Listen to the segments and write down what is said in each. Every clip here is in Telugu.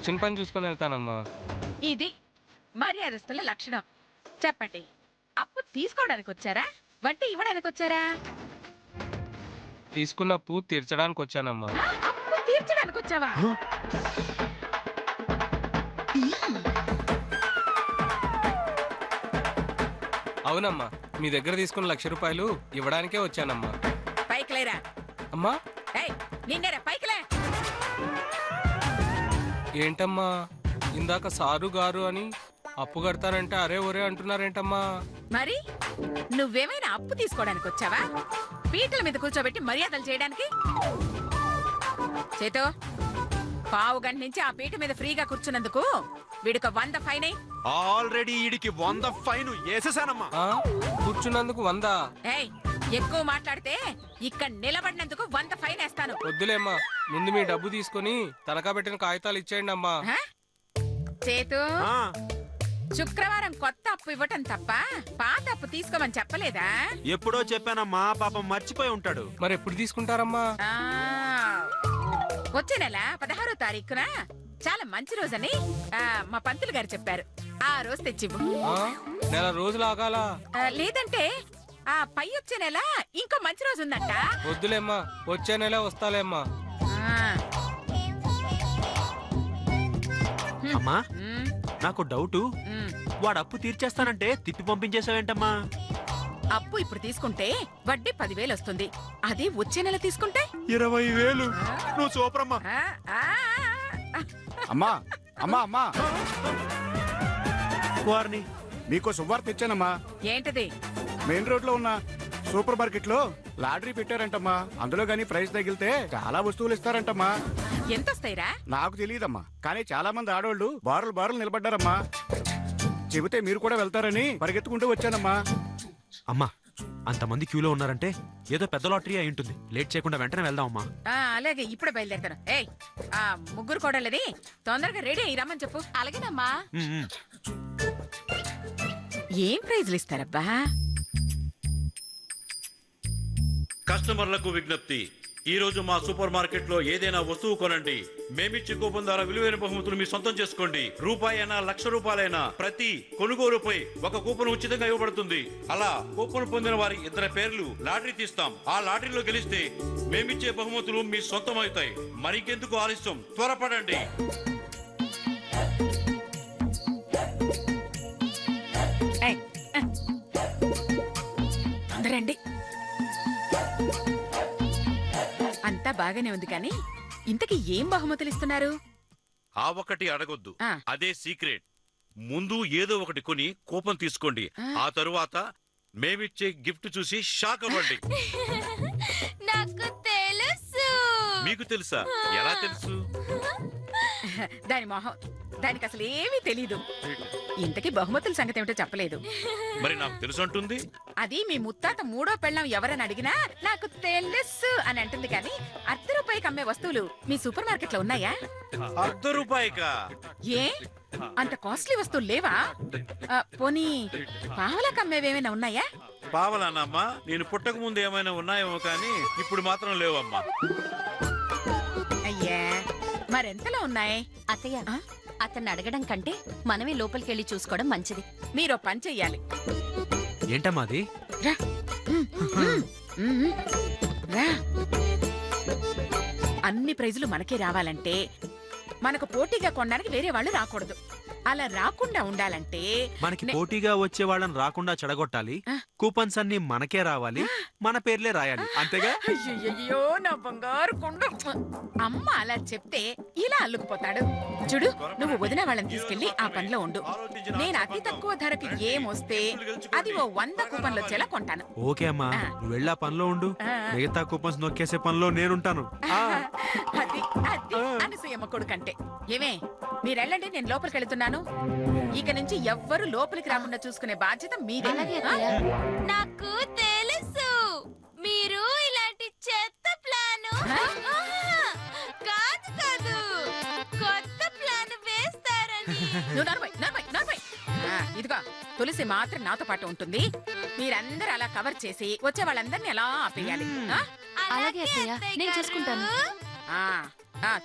వచ్చిన పని చూసుకొని వెళ్తానమ్మా. ఇది మర్యాదస్తుల లక్షణం. చెప్పండి, అప్పు తీసుకోవడానికి వచ్చారా, వడ్డీ ఇవ్వడానికి వచ్చారా? తీసుకున్న అప్పు తీర్చడానికి వచ్చానమ్మా. అప్పు తీర్చడానికి వచ్చావా? అవునమ్మా, మీ దగ్గర తీసుకున్న 1,00,000 రూపాయలు ఇవ్వడానికే వచ్చానమ్మా. పైకి లేరా. అమ్మా నిన్నేరా పైకిలే. ఏంటమ్మా, ఇందాక సారు గారు అని అప్పు కడతానంటే అరే ఒరే అంటున్నారేంటమ్మా? మరి నువ్వేమైనా అప్పు తీసుకోవడానికి వచ్చావా, పీటల మీద కూర్చోబెట్టి మర్యాదలు చేయడానికి? చేతో పావు గంట నుంచి ఆ పీట మీద ఫ్రీగా కూర్చున్నందుకు వీడికి 100 ఫైన్ అయ్యి. ఆల్రెడీ ఈడికి 100 ఫైన్ వేసేసానమ్మా. కూర్చున్నందుకు 100? ఏయ్, ఎక్కువ మాట్లాడితే ఇక్కడ నిలబడినందుకు 100 ఫైన్ వేస్తాను. వద్దులేమ్మా, ముందు మీ డబ్బు తీసుకుని తనఖా పెట్టిన కాగితాలు ఇచ్చేయండి అమ్మా. చేతు, శుక్రవారం కొత్త అప్పు ఇవ్వటం తప్ప పాత అప్పు తీసుకోమని చెప్పలేదా? ఎప్పుడో చెప్పానమ్మా, పాపం మర్చిపోయి ఉంటాడు. మరి ఎప్పుడు తీసుకుంటారమ్మా? వచ్చే నెల 16వ తారీఖున చాలా మంచి రోజని మా పంతులు గారు చెప్పారు. ఆ రోజు తెచ్చివ్వు. నెల రోజులు ఆగాల? లేదంటే ఆ పై వచ్చే నెల ఇంకో మంచి రోజు ఉందంట. వద్దులేమ్మా, వచ్చే నెల వస్తాలేమ్మా. అమ్మా, నాకు డౌటు, వాడు అప్పు తీర్చేస్తానంటే తిప్పి పంపించేసావేంటమ్మా? అప్పు ఇప్పుడు తీసుకుంటే వడ్డీ 10,000 వస్తుంది. అది వచ్చే నెల తీసుకుంటే 20,000. నువ్వు సూపర్ అమ్మా. అమ్మా అమ్మా అమ్మా, వారిని మీకో శుభవార్త ఇచ్చానమ్మా. ఏంటది? మెయిన్ రోడ్ లో ఉన్న సూపర్ మార్కెట్ లో లాటరీ పెట్టారంటమ్మా. అందులో గానీ ప్రైజ్ తగిలితే చాలా వస్తువులు ఇస్తారంటమ్మా. ఎంత వస్తాయిరా? నాకు తెలియదమ్మా, కానీ చాలా మంది ఆడవాళ్ళు బారులు నిలబడ్డారమ్మా. చెబితే మీరు కూడా వెళ్తారని పరిగెత్తుకుంటూ వచ్చానమ్మా. అమ్మా, అంతమంది క్యూలో ఉన్నారంటే ఏదో పెద్ద లాటరీ అయి ఉంటుంది. లేట్ చేయకుండా వెంటనే వెళ్దాం అమ్మా. అలాగే, ఇప్పుడే బయలుదేరుతాను. ఏయ్, ఆ ముగ్గురు కోడళ్ళని తొందరగా రెడీ అయ్యి రమ్మని చెప్పు. అలాగేనమ్మా. ఏం ప్రైజ్లు ఇస్తారబ్బా? కస్టమర్లకు విజ్ఞప్తి, ఈ రోజు మా సూపర్ మార్కెట్ లో ఏదైనా వస్తువు కొనండి, మేమిచ్చే కూపన్ ద్వారా విలువైన బహుమతులు మీ సొంతం చేసుకోండి. రూపాయి అయినా, 1,00,000 రూపాయలైనా ప్రతి కొనుగోలుపై ఒక కూపన్ ఉచితంగా ఇవ్వబడుతుంది. అలా కూపన్ పొందిన వారి 2 పేర్లు లాటరీ తీస్తాం. ఆ లాటరీలో గెలిస్తే మేమిచ్చే బహుమతులు మీ సొంతం అవుతాయి. మరికెందుకు ఆలస్యం, త్వరపడండి. రండి. అంతా బాగానే ఉంది, కానీ ఇంతకీ ఏం బహుమతులు ఇస్తున్నారు? ఆ ఒకటి అడగొద్దు, ఆ. అదే సీక్రెట్. ముందు ఏదో ఒకటి కొని కూపన్ తీసుకోండి. ఆ తరువాత మేమిచ్చే గిఫ్ట్ చూసి షాక్ అవ్వండి. నాకు తెలుసు. మీకు తెలుసా? ఎలా తెలుసు? దాని మొహం, దానికి అసలు ఏమీ తెలీదు. ఇంతకీ బహుమతుల సంగతి ఏమిటో చెప్పలేదు. మరి నాకు తెలుసు అంటుంది. అది మీ ముత్తాత 3వ పెళ్ళం ఎవరని అడిగినా నాకు తెలుసు అని అంటుంది. కానీ ₹1 అమ్మే వస్తువులు మీ సూపర్ మార్కెట్ లో ఉన్నాయా? ₹1 ఏ, అంత కాస్ట్లీ వస్తువులు లేవా? పోనీ పావలకు అమ్మేవేమైనా ఉన్నాయా? పావలానమ్మా, నేను పుట్టక ముందు ఏమైనా ఉన్నాయేమో కానీ ఇప్పుడు మాత్రం లేవమ్మా. అయ్యా, మరెంతలో ఉన్నాయి? అత్తయ్య, అతన్ని అడగడం కంటే మనమే లోపలికెళ్ళి చూసుకోవడం మంచిది. మీరు పని చెయ్యాలి. ఏంటమ్మా అది? రా. రా. అన్ని ప్రైజులు మనకే రావాలంటే మనకు పోటీగా కొనడానికి వేరే వాళ్ళు రాకూడదు. అలా రాకుండా ఉండాలంటే మనకి పోటీగా వచ్చే వాళ్ళని రాకుండా చెడగొట్టాలి. కూపన్స్ అన్ని మనకే రావాలి, మన పేర్లే రాయాలి, అంతేగా? అయ్యయ్యో, నా బంగారు కొండ. అమ్మ అలా చెప్తే ఇలా అల్లుకుపోతాడు. చూడు, నువ్వు వదిన వాళ్ళని తీసుకెళ్లి ఆ పనిలో ఉండు. నేను అతి తక్కువ ధరకి ఏమొస్తే అది ఓ 100 కూపన్లు వచ్చేలా కొంటాను. ఓకే అమ్మా, నువ్వు వెళ్ళా పనిలో ఉండు. మిగతా కూపన్స్ నొక్కేసే పనిలో నేనుంటాను. అది అది అనసూయమ్మ కొడుకంటే. ఏమే, మీరెళ్ళండి, నేను లోపలికి వెళుతున్నాను. ఇక నుంచి ఎవ్వరు లోపలికి రాకుండా చూసుకునే బాధ్యత మీదే. నాకు తెలుసు, మీరు ఇలాంటి చెత్త ప్లాను కాదు కొత్త ప్లాన్ వేస్తారని. ఇదిగో, తులసి మాత్రం నాతో పాటు ఉంటుంది. మీరందరూ అలా కవర్ చేసి వచ్చే వాళ్ళందరినీ ఎలా ఆపేయాలి. అలాగే అత్తయ్య, నేను చూసుకుంటాను.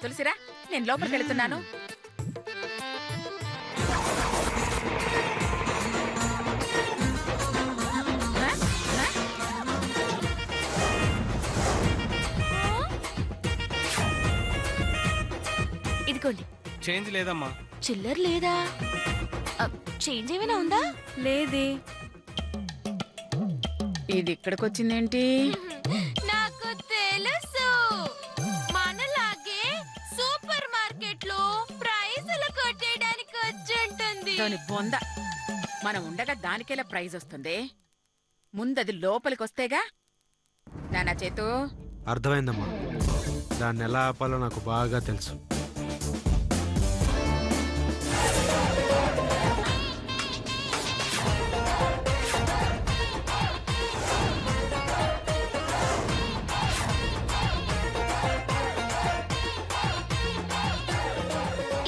తులసిరా, నేను లోపలికి వెళుతున్నాను. ఇదిగోండి. చేంజ్ లేదమ్మా. చిల్లర లేదా? చేంజ్ ఏమైనా ఉందా? లేదే. ఇది ఇక్కడికి వచ్చిందేంటి? నాకు తెలుసు, మనలాగే సూపర్ మార్కెట్ లో ప్రైజులు కొట్టేయడానికి వచ్చుంటుంది. దాని బొంద. మనం ఉండగా దానికేలా ప్రైజ్ వస్తుంది? ముందది లోపలికి వస్తేగా. నానా చేతు, అర్థమైందమ్మా, దాన్ని ఎలా ఆపాలో నాకు బాగా తెలుసు.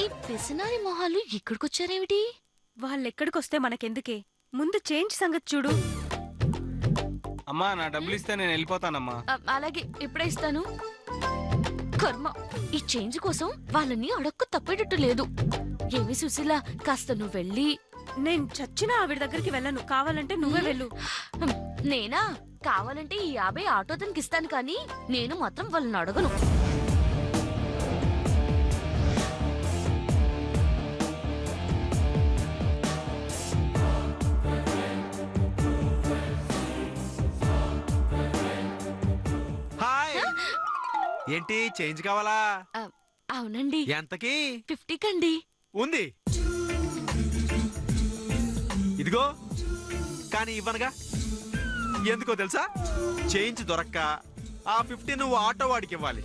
ఈ పిసినారి మొహాలు ఇక్కడికొచ్చారేమిటి? వాళ్ళెక్కడికొస్తే మనకెందుకే, ముందు చేంజ్ సంగతి చూడు. అమ్మా నా డబ్బులు ఇస్తే నేను వెళ్ళిపోతానమ్మా. అలాగే ఇప్పుడే ఇస్తాను. కర్మ, ఈ చేంజ్ కోసం వాళ్ళని అడక్కు తప్పేటట్టు లేదు. ఏమి సుశీల, కాస్త నువ్వు వెళ్ళి. నేను చచ్చినా ఆవిడ దగ్గరికి వెళ్ళను, కావాలంటే నువ్వే వెళ్ళు. నేనా? కావాలంటే ఈ 50 ఆటో అతనికి ఇస్తాను, కానీ నేను మాత్రం వాళ్ళని అడగను. హాయ్, ఏంటి చేంజ్ కావాలా? అవునండి. ఎంతకి? 50 కండి. ఉంది, ఇదిగో. కానీ ఇవ్వనుగా. ఎందుకో తెలుసా? చేంజ్ దొరక్క ఆ 50 నువ్వు ఆటో వాడికి ఇవ్వాలి.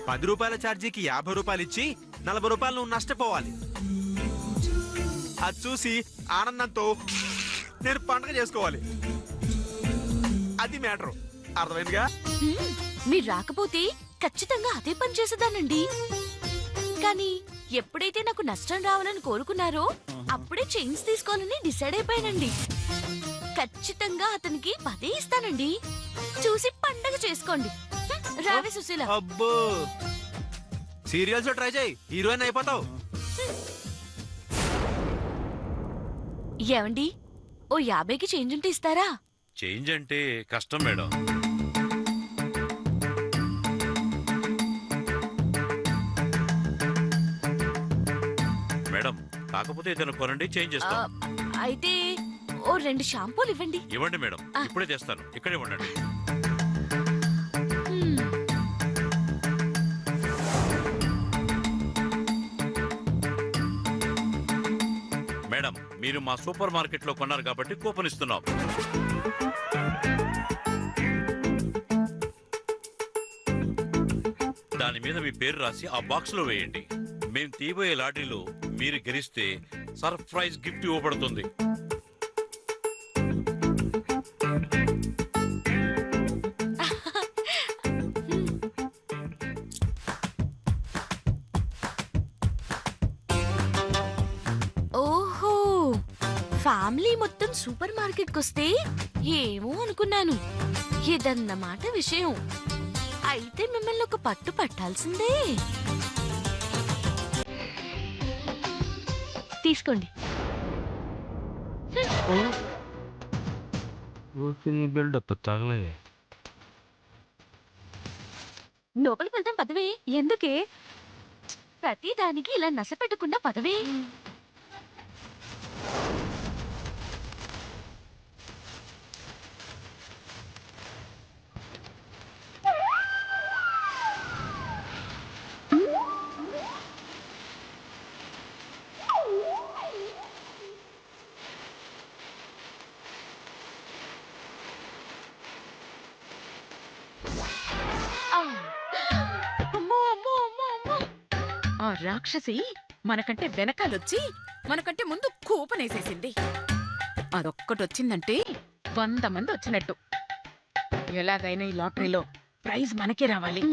10 రూపాయల ఛార్జీకి 50 రూపాయలు ఇచ్చి 40 రూపాయలు నువ్వు నష్టపోవాలి. అది చూసి ఆనందంతో నేను పండగ చేసుకోవాలి. అది మ్యాటర్. అర్థమైందిగా? మీరు రాకపోతే ఖచ్చితంగా అదే పని చేసేదానండి. కానీ ఎప్పుడైతే నాకు నష్టం రావాలని కోరుకున్నారో అప్పుడే చేంజ్ తీసుకోవాలని డిసైడ్ అయిపోయానండి. ఖచ్చితంగా అతనికి 10 ఇస్తానండి. చూసి పండగ చేసుకోండి. రావే సుశీల. అబ్బో, సీరియల్స్ ట్రై చేయి, హీరోయిన్ అయిపోతావు. ఏమండి, ఓ 50కి చేంజ్ ఉంటే ఇస్తారా? చేంజ్ అంటే కష్టం మేడం. మేడం, కాకపోతే ఇతను కొనండి, చేంజ్ చేస్తాం. అయితే ఓ 2 షాంపూలు ఇవ్వండి. ఇవ్వండి మేడం, ఇప్పుడే తెస్తాను. ఇక్కడే ఉండండి. హ్మ్. మేడం, మీరు మా సూపర్ మార్కెట్ లో కొన్నారు కాబట్టి కూపన్ ఇస్తున్నాం. దాని మీద మీ పేరు రాసి ఆ బాక్స్ లో వేయండి. మేము తీయబోయే లాటరీలో మీరు గెలిస్తే సర్ప్రైజ్ గిఫ్ట్ ఇవ్వబడుతుంది. ఓహో, ఫ్యామిలీ మొత్తం సూపర్ మార్కెట్ కొస్తే ఏమో అనుకున్నాను. ఇదన్నమాట విషయం. అయితే మిమ్మల్ని ఒక పట్టు పట్టాల్సిందే. తీసుకోండి. లోపలికి వెళ్తాం, పదవే. ఎందుకే? ప్రతి దానికి ఇలా నస పెట్టకుండా పదవే. అమ్మో అమ్మో అమ్మో అమ్మో. ఆ రాక్షసి మనకంటే వెనకాలొచ్చి మనకంటే ముందు కూపనేసేసింది. అదొక్కటొచ్చిందంటే 100 మంది వచ్చినట్టు. ఎలాగైనా ఈ లాటరీలో ప్రైజ్ మనకే రావాలి.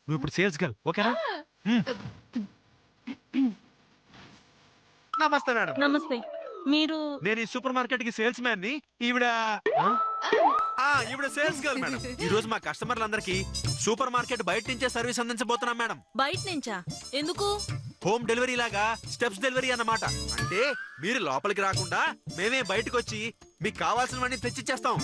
నువ్వు ఇప్పుడు సేల్స్ గర్ల్, ఓకేనా? నమస్తే మేడం. నమస్తే. మీరు? నేను ఈ సూపర్ మార్కెట్ కి సేల్స్ మ్యాన్ ని. ఈవిడ ఇప్పుడు సేల్స్ గర్ల్ మేడం. ఈ రోజు మా కస్టమర్లందరికీ సూపర్ మార్కెట్ బయట నుంచే సర్వీస్ అందించబోతున్నాం మేడం. బయట నుంచా? ఎందుకు? హోమ్ డెలివరీ లాగా స్టెప్స్ డెలివరీ అన్నమాట. అంటే మీరు లోపలికి రాకుండా మేమే బయటకు వచ్చి మీకు కావాల్సినవన్నీ తెచ్చిచ్చేస్తాం.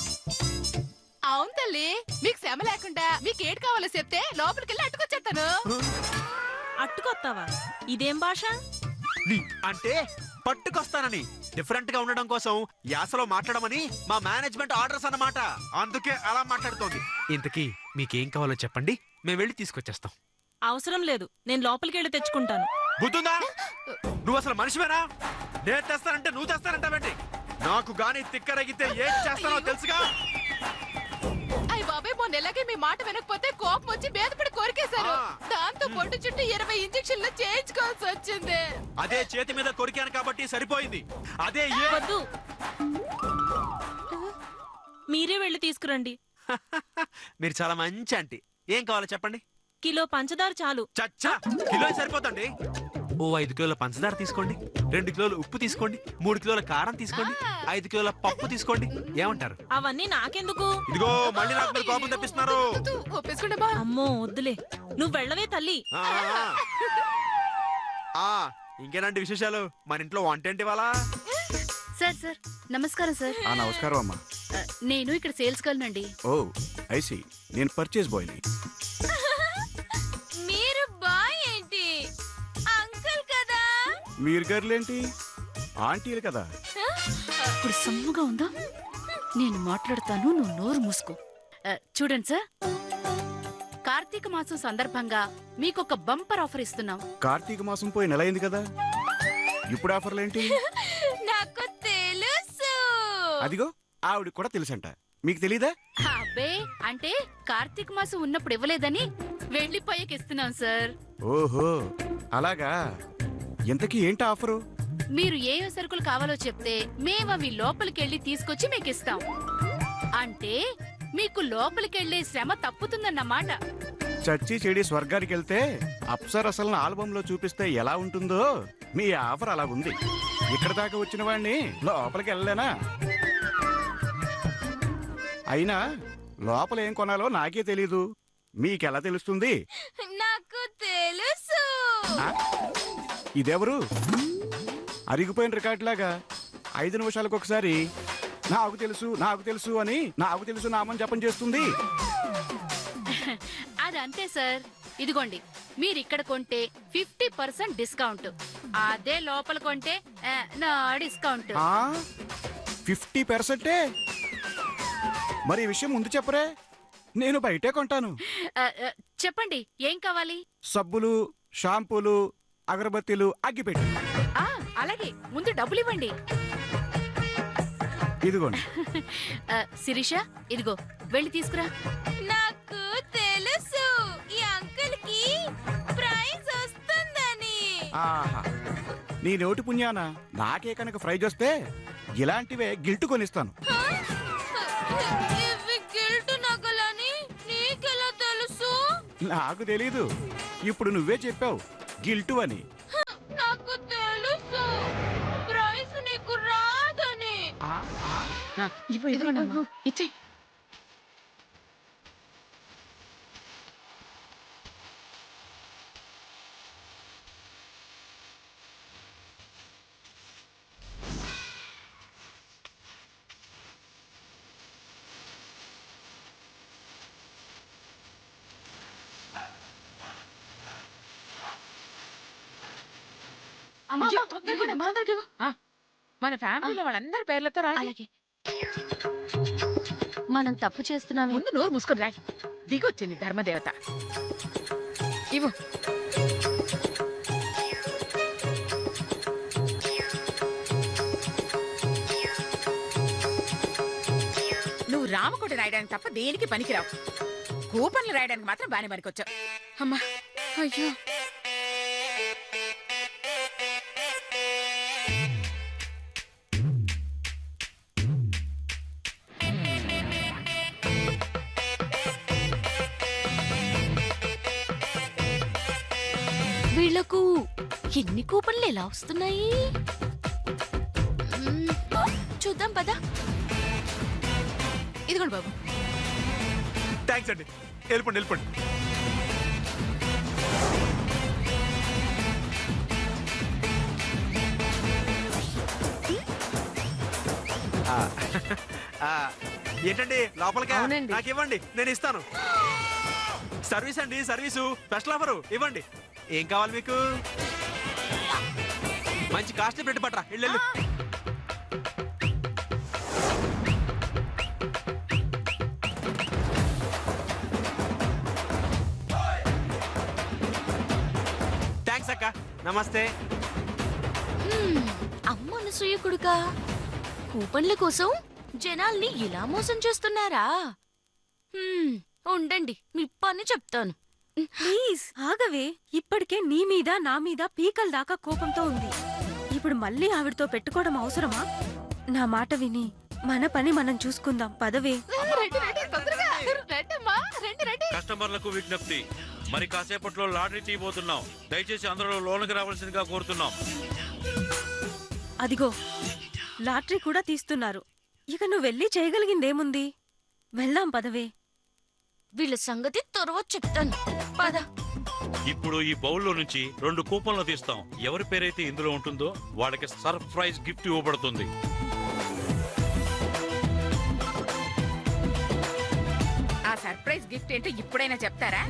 అవును తల్లి, మీకు శ్రమ లేకుండా మీకు ఏడు కావాలో చెప్తే లోపలికి వెళ్ళి అట్టుకొచ్చేస్తాను. అట్టుకొత్తావా? ఇదేం భాష? అంటే పట్టుకొస్తానని, డిఫరెంట్ గా ఉండడం కోసం యాసలో మాట్లాడమని మా మేనేజ్మెంట్ ఆర్డర్స్ అన్నమాట. అందుకే అలా మాట్లాడుతోంది. ఇంతకీ మీకేం కావాలో చెప్పండి, మేము వెళ్ళి తీసుకొచ్చేస్తాం. అవసరం లేదు, నేను లోపలికి వెళ్ళి తెచ్చుకుంటాను. గుర్తుందా? నువ్వు అసలు మనిషివేనా? నేను తెస్తానంటే నువ్వు తెస్తానంటావేంటి? నాకు గాని తిక్కరగితే ఏం చేస్తానో తెలుసుగా. అయ్య బాబాయ్, మొన్న ఎలాగే మీ మాట వినకపోతే కోపం వచ్చి బేదపడి కోరికేశారు. దాంతో పొట్టు చుట్టూ 20 ఇంజెక్షన్లు చేయించుకోవాల్సి వచ్చింది. అదే చేతి మీద కొరికాను కాబట్టి సరిపోయింది. అదే వద్దు, మీరే వెళ్ళి తీసుకురండి. మీరు చాలా మంచి ఆంటీ. ఏం కావాలో చెప్పండి. కిలో పంచదార చాలు. చచ్చా, కిలో సరిపోతండి. ఓ 5 కిలోల పంచదార తీసుకోండి, 2 కిలోల ఉప్పు తీసుకోండి, 3 కిలోల కారం తీసుకోండి, 5 కిలోల పప్పు తీసుకోండి. ఏమంటారు? అవన్నీ నాకెందుకు? ఇదిగో మళ్ళీ నాకు మీరు కోపం తెప్పిస్తున్నారు. ఒప్పేసుకోండి బా. అమ్మో వద్దులే, నువ్వు వెళ్ళవే తల్లి. ఇంకేనండి విశేషాలు? మన ఇంట్లో వంట ఏంటి వాళ్ళ? సార్ సార్ నమస్కారం సార్. నమస్కారం అమ్మా. నేను ఇక్కడ సేల్స్ గర్ల్ నండి. ఓ ఐసి, నేను పర్చేస్ బాయ్ని. మీరు బాయ్ ఏంటి? అంకుల్ కదా? మీరు గర్లేంటి? ఆంటీలు కదా. ఇప్పుడు సమ్ముగా ఉందా? నేను మాట్లాడతాను, నువ్వు నోరు మూసుకో. చూడండి సార్, కార్తీక మాసం సందర్భంగా మీకు ఒక బంపర్ ఆఫర్ ఇస్తున్నాం. కార్తీక మాసం పోయి నెల అయింది కదా, ఇప్పుడు ఆఫర్లేంటి? నాకు తెలుసు. అదిగో ఆవిడ కూడా తెలుసంట, మీకు తెలీదా? అబ్బే, అంటే కార్తీక మాసం ఉన్నప్పుడు ఇవ్వలేదని వెళ్ళిపోయాక ఇస్తున్నాం సార్. ఓహో అలాగా. ఇంతకీ ఏంటి ఆఫరు? మీరు ఏ సరుకులు కావాలో చెప్తే మేము అవి లోపలికెళ్ళి తీసుకొచ్చి మీకు ఇస్తాం. అంటే మీకు లోపలికెళ్ళే శ్రమ తప్పుతుందన్నమాట. చచ్చి చెడి స్వర్గానికి వెళ్తే అప్సరసలను ఆల్బంలో చూపిస్తే ఎలా ఉంటుందో మీ ఆఫర్ అలా ఉంది. ఇక్కడ దాకా వచ్చిన వాడిని లోపలికి వెళ్ళలేనా? అయినా లోపల ఏం కొనాలో నాకే తెలీదు, మీకెలా తెలుస్తుంది? నాకు తెలుసు. ఆ? ఇదెవరు? అరిగిపోయిన రికార్డులాగా 5 నిమిషాలకు ఒకసారి నాకు తెలుసు నాకు తెలుసు అని నాకు తెలుసు నామని జపం చేస్తుంది. అదంతే సార్. ఇదిగోండి, మీరు ఇక్కడ కొంటే 50% డిస్కౌంట్, అదే లోపల కొంటే నా డిస్కౌంట్. 50%? మరి ఈ విషయం ముందు చెప్పరే, నేను బయటే కొంటాను. చెప్పండి, ఏం కావాలి? సబ్బులు, షాంపూలు, అగరబత్తీలు, అగ్గిపెట్టి. అలాగే, ముందు డబ్బులు ఇవ్వండి. ఇదిగోండి. శిరీష, ఇదిగో వెళ్ళి తీసుకురా. నాకు తెలుసు ఈ అంకుల్ కి ప్రైజ్ వస్తుందని. ఆహా, నీ నోటి పుణ్యాన నాకే కనుక ప్రైజ్ వస్తే ఇలాంటివే గిల్ట్ కొనిస్తాను. ఇవి గిల్ట్ నగలని నీకెలా తెలుసు? నాకు తెలీదు, ఇప్పుడు నువ్వే చెప్పావు గిల్టు అని. నాకు తెలుసు ప్రైజ్ నీకు రాదని. ఇచ్చే. మన ఫ్యామిలీలో వాళ్ళందరి పేర్లతో రాయి. అలాగే. మనం తప్పు చేస్తున్నామే. ముందు నోరు మూసుకొని రాయి. దిగొచ్చింది ధర్మదేవత. ఇవ్వు. నువ్వు రామకోటి రాయడానికి తప్ప దేనికి పనికిరావు. కూపన్లు రాయడానికి మాత్రం బానే పనికొచ్చావు. అమ్మా, అయ్యో. వీళ్లకు ఎన్ని కూపన్లు ఎలా వస్తున్నాయి? చూద్దాం పదా. ఇదిగోండి బాబు. థ్యాంక్స్ అండి. వెళ్ళిపోండి వెళ్ళిపోండి. ఆ, ఆ, ఏంటండి లోపలికి నాకు ఇవ్వండి, నేను ఇస్తాను. సర్వీస్ అండి, సర్వీసు స్పెషల్ ఆఫరు ఇవ్వండి. ఏం కావాలి మీకు? మంచి కాస్ట్లీ బ్రెడ్ పట్రా, వెళ్ళు. థ్యాంక్స్ అక్క, నమస్తే. అమ్మ అనసూయ కొడుకా, కూపన్ల కోసం జనాల్ని ఇలా మోసం చేస్తున్నారా? ఉండండి, మీ పని చెప్తాను. ప్లీజ్ ఆగవే. ఇప్పటికే నీ మీద నా మీద పీకల దాకా కోపంతో ఉంది. ఇప్పుడు మళ్ళీ ఆవిడతో పెట్టుకోవడం అవసరమా? నా మాట విని మన పని మనం చూసుకుందాం. పదవే. కస్టమర్లకు విజ్ఞప్తి, మరి కాసేపట్లో లాటరీ తీయబోతున్నాం. దయచేసి అందరూ లోనికి రావాల్సిందిగా కోరుతున్నాం. అదిగో లాటరీ కూడా తీస్తున్నారు. ఇక నువ్వు వెళ్ళి చేయగలిగిందేముంది? వెళ్దాం పదవే. వీళ్ళ సంగతి తర్వాత చెప్తాను. పద. ఇప్పుడు ఈ బౌల్లో నుంచి 2 కూపన్లు తీస్తాం. ఎవరి పేరైతే ఇందులో ఉంటుందో వాళ్ళకి సర్ప్రైజ్ గిఫ్ట్ ఇవ్వబడుతుంది. ఆ సర్ప్రైజ్ గిఫ్ట్ ఏంటో ఇప్పుడైనా చెప్తారా,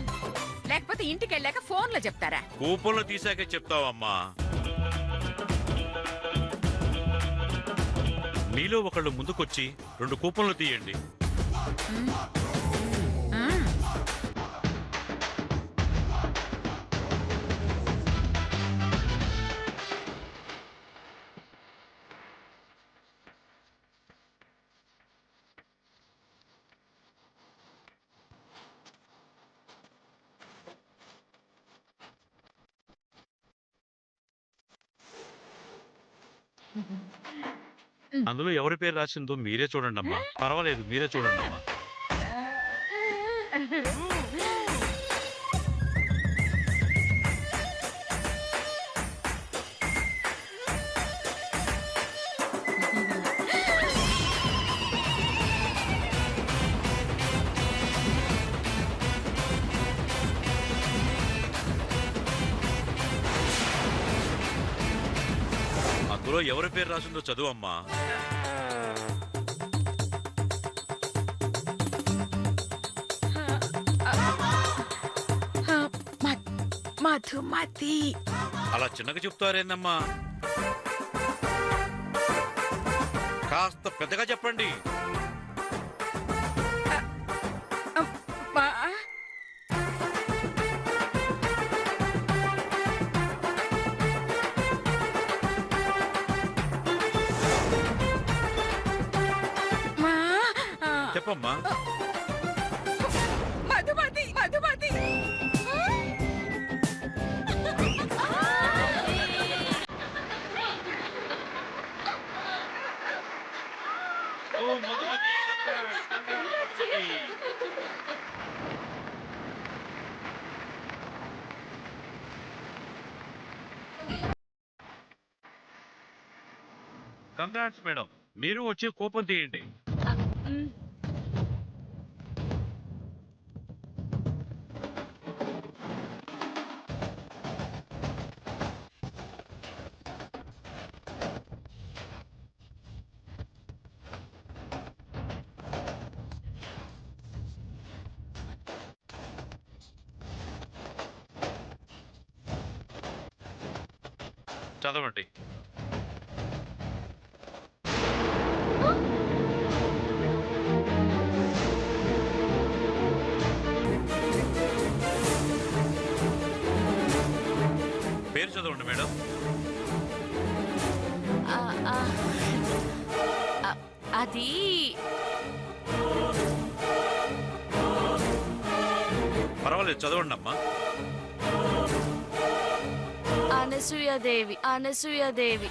లేకపోతే ఇంటికి వెళ్ళాక ఫోన్ లో చెప్తారా? కూపన్లు తీసాకే చెప్తావమ్మా. మీలో ఒకళ్ళు ముందుకొచ్చి 2 కూపన్లు తీయండి. అందులో ఎవరి పేరు రాసిందో మీరే చూడండి అమ్మా. పర్వాలేదు, మీరే చూడండి అమ్మా. అందులో ఎవరి పేరు రాసిందో చదువు అమ్మా. మధుమతి. అలా చిన్నగా చెప్తారేందమ్మా? కాస్త పెద్దగా చెప్పండి. చెప్పమ్మా. మధుమతి. మధుమతి. కంగ్రాట్స్ మేడం, మీరు వచ్చి కూపన్ తీయండి. చదవండి. పేరు చదవండి మేడం. అది పర్వాలేదు, చదవండి అమ్మా. అనసూయదేవి. అనసూయదేవి.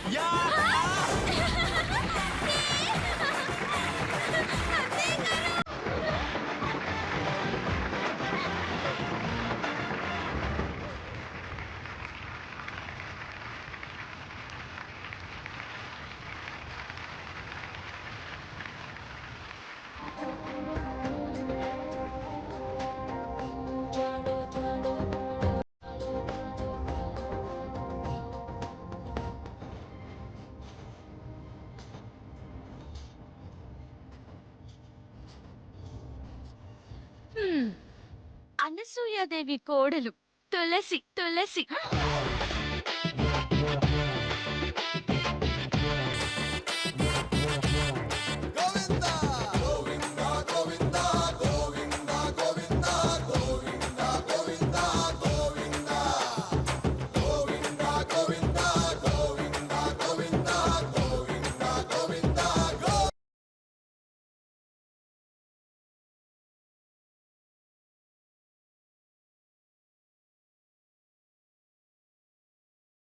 అనసూయాదేవి కోడలు తులసి తులసి